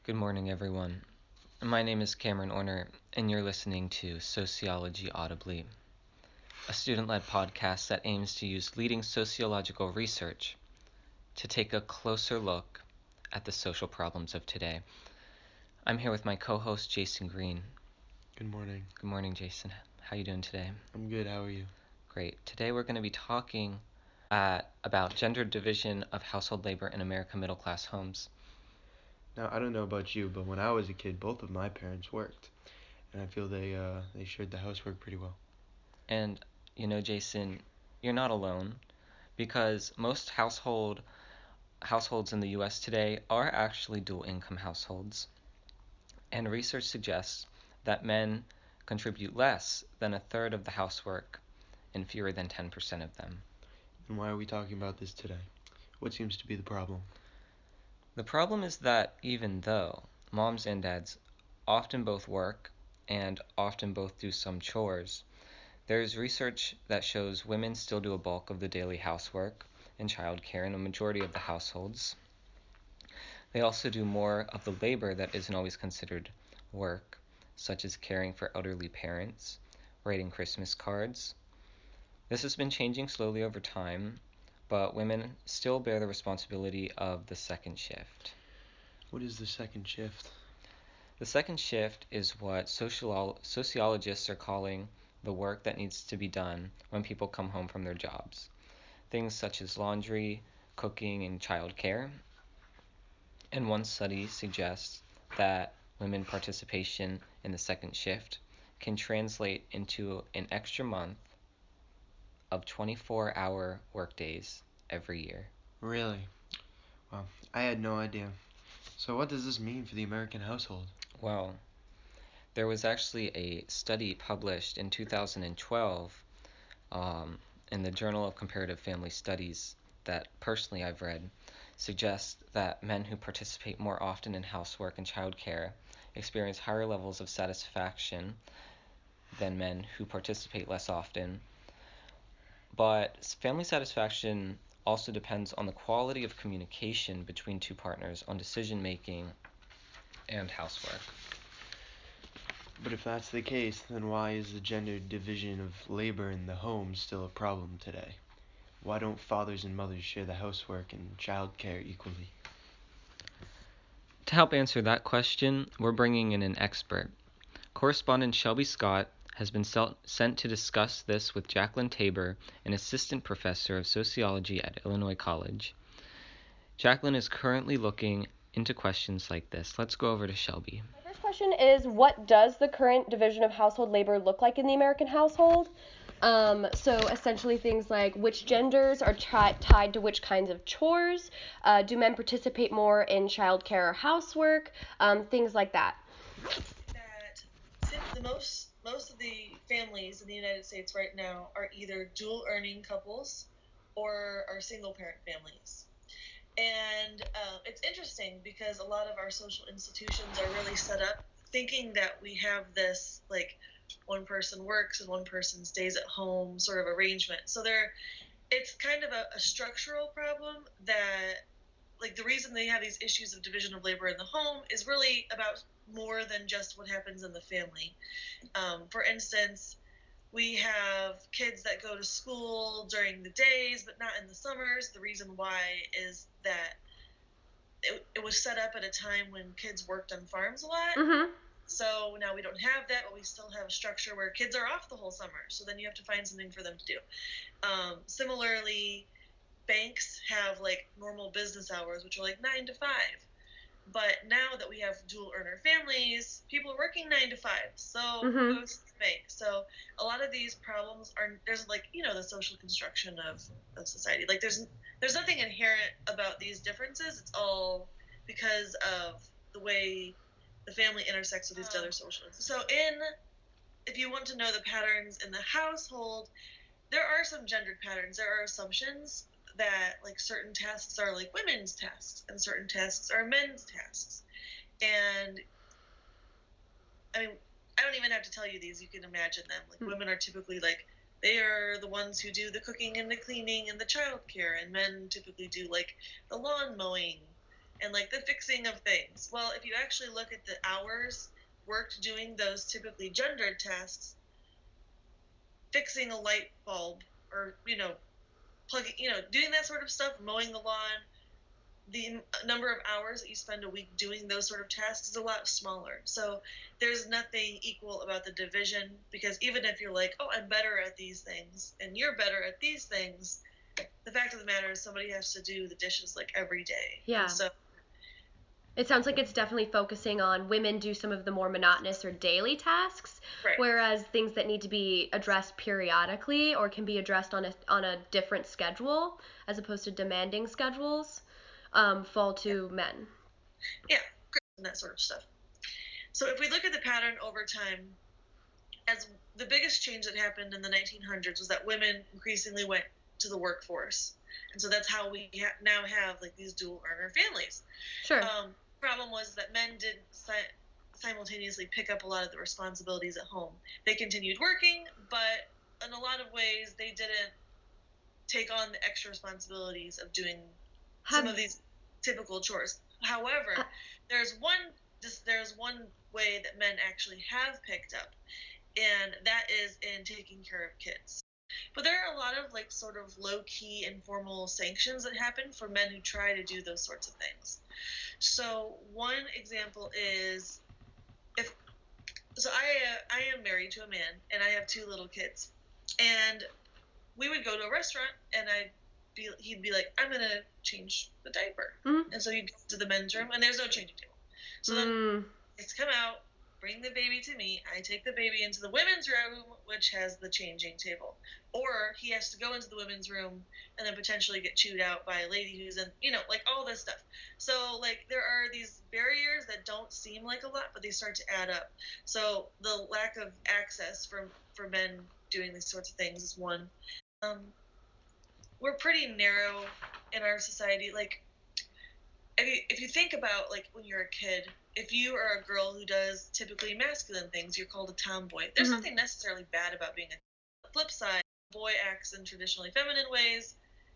Good morning, everyone. My name is Cameron Orner, and you're listening to Sociology Audibly, a student-led podcast that aims to use leading sociological research to take a closer look at the social problems of today. I'm here with my co-host, Jason Green. Good morning. Good morning, Jason. How you doing today? I'm good. How are you? Great. Today we're going to be talking about gender division of household labor in American middle-class homes. Now, I don't know about you, but when I was a kid, both of my parents worked, and I feel they shared the housework pretty well. And, Jason, you're not alone, because most households in the US today are actually dual income households. And research suggests that men contribute less than a third of the housework and fewer than 10% of them. And why are we talking about this today? What seems to be the problem? The problem is that even though moms and dads often both work and often both do some chores, there is research that shows women still do a bulk of the daily housework and childcare in a majority of the households. They also do more of the labor that isn't always considered work, such as caring for elderly parents, writing Christmas cards. This has been changing slowly over time, but women still bear the responsibility of the second shift. What is the second shift? The second shift is what sociologists are calling the work that needs to be done when people come home from their jobs. Things such as laundry, cooking, and childcare. And one study suggests that women participation in the second shift can translate into an extra month of 24-hour workdays every year. Really? Well, I had no idea. So what does this mean for the American household? Well, there was actually a study published in 2012 in the Journal of Comparative Family Studies that personally I've read suggests that men who participate more often in housework and childcare experience higher levels of satisfaction than men who participate less often. But family satisfaction also depends on the quality of communication between two partners on decision making and housework. But if that's the case, then why is the gender division of labor in the home still a problem today? Why don't fathers and mothers share the housework and childcare equally? To help answer that question, we're bringing in an expert. Correspondent Shelby Scott has been sent to discuss this with Jacqueline Tabor, an assistant professor of sociology at Illinois College. Jacqueline is currently looking into questions like this. Let's go over to Shelby. My first question is, what does the current division of household labor look like in the American household? So essentially things like which genders are tied to which kinds of chores, do men participate more in childcare or housework, things like that. That since most of the families in the United States right now are either dual earning couples or are single parent families. And it's interesting because a lot of our social institutions are really set up thinking that we have this like one person works and one person stays at home sort of arrangement. So it's kind of a structural problem that like the reason they have these issues of division of labor in the home is really about more than just what happens in the family. For instance, we have kids that go to school during the days, but not in the summers. The reason why is that it was set up at a time when kids worked on farms a lot. Mm-hmm. So now we don't have that, but we still have a structure where kids are off the whole summer. So then you have to find something for them to do. Similarly, banks have like normal business hours, which are like 9 to 5. But now that we have dual earner families, people are working 9 to 5. So who goes to the bank? So a lot of these problems there's like, the social construction of society. Like there's nothing inherent about these differences. It's all because of the way the family intersects with these other social. So if you want to know the patterns in the household, there are some gendered patterns. There are assumptions that like certain tasks are like women's tasks and certain tasks are men's tasks. And I mean, I don't even have to tell you these, you can imagine them. Like women are typically like they are the ones who do the cooking and the cleaning and the childcare, and men typically do like the lawn mowing and like the fixing of things. Well, if you actually look at the hours worked doing those typically gendered tasks, fixing a light bulb or, plugging, doing that sort of stuff, mowing the lawn, the number of hours that you spend a week doing those sort of tasks is a lot smaller. So there's nothing equal about the division, because even if you're like, oh, I'm better at these things and you're better at these things, the fact of the matter is somebody has to do the dishes like every day. Yeah. And so it sounds like it's definitely focusing on women do some of the more monotonous or daily tasks, right. Whereas things that need to be addressed periodically or can be addressed on a different schedule as opposed to demanding schedules fall to men. Yeah, and that sort of stuff. So if we look at the pattern over time, as the biggest change that happened in the 1900s was that women increasingly went to the workforce, and so that's how we now have like these dual earner families. Sure. Problem was that men didn't simultaneously pick up a lot of the responsibilities at home. They continued working, but in a lot of ways they didn't take on the extra responsibilities of doing some of these typical chores. However, there's one way that men actually have picked up, and that is in taking care of kids. But there are a lot of like sort of low-key informal sanctions that happen for men who try to do those sorts of things. So one example is I am married to a man and I have 2 little kids, and we would go to a restaurant and he'd be like, I'm gonna change the diaper, and so he'd go to the men's room and there's no changing table. So then it's come out, bring the baby to me. I take the baby into the women's room, which has the changing table. Or he has to go into the women's room and then potentially get chewed out by a lady who's in, like all this stuff. So, like, there are these barriers that don't seem like a lot, but they start to add up. So the lack of access for men doing these sorts of things is one. We're pretty narrow in our society. Like, if you think about, like, when you're a kid, if you are a girl who does typically masculine things, you're called a tomboy. There's nothing necessarily bad about being a flip side. A boy acts in traditionally feminine ways,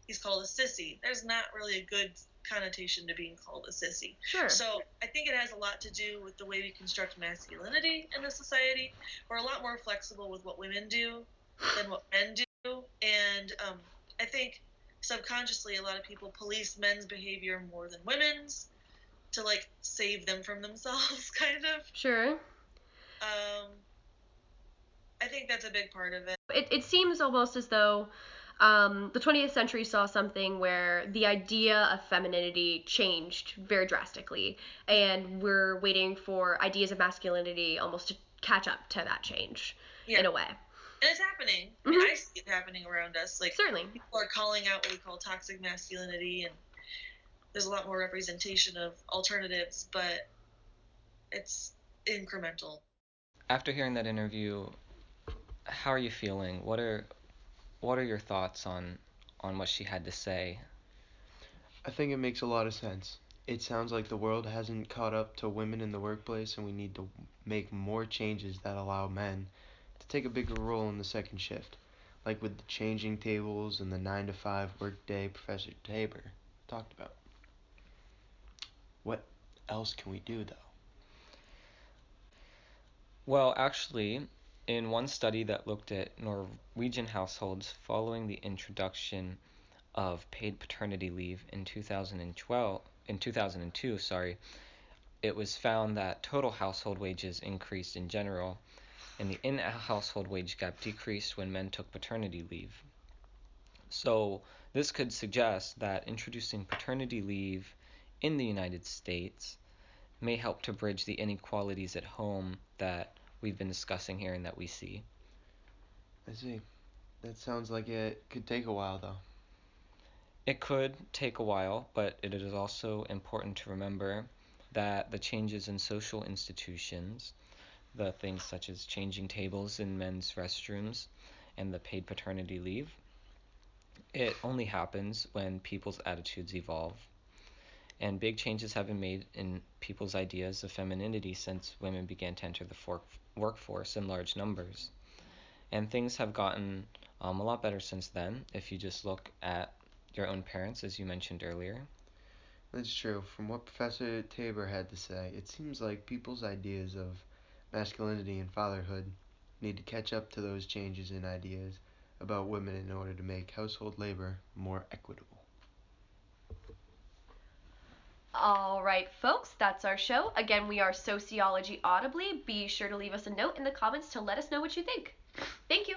he's called a sissy. There's not really a good connotation to being called a sissy. Sure. So I think it has a lot to do with the way we construct masculinity in the society. We're a lot more flexible with what women do than what men do. And I think subconsciously a lot of people police men's behavior more than women's to like save them from themselves, kind of. Sure. I think that's a big part of it. It seems almost as though the 20th century saw something where the idea of femininity changed very drastically, and we're waiting for ideas of masculinity almost to catch up to that change in a way. And it's happening. I mean, I see it happening around us. Like, certainly, people are calling out what we call toxic masculinity, and there's a lot more representation of alternatives, but it's incremental. After hearing that interview, how are you feeling? What are your thoughts on what she had to say? I think it makes a lot of sense. It sounds like the world hasn't caught up to women in the workplace, and we need to make more changes that allow men to take a bigger role in the second shift, like with the changing tables and the 9 to 5 workday Professor Tabor talked about. What else can we do, though? Well, actually, in one study that looked at Norwegian households following the introduction of paid paternity leave in 2002, it was found that total household wages increased in general, and the in-household wage gap decreased when men took paternity leave. So this could suggest that introducing paternity leave in the United States may help to bridge the inequalities at home that we've been discussing here and that we see. I see. That sounds like it could take a while, though. It could take a while, but it is also important to remember that the changes in social institutions, the things such as changing tables in men's restrooms and the paid paternity leave, it only happens when people's attitudes evolve. And big changes have been made in people's ideas of femininity since women began to enter the workforce in large numbers. And things have gotten a lot better since then, if you just look at your own parents, as you mentioned earlier. That's true. From what Professor Tabor had to say, it seems like people's ideas of masculinity and fatherhood need to catch up to those changes in ideas about women in order to make household labor more equitable. All right, folks, that's our show. Again, we are Sociology Audibly. Be sure to leave us a note in the comments to let us know what you think. Thank you.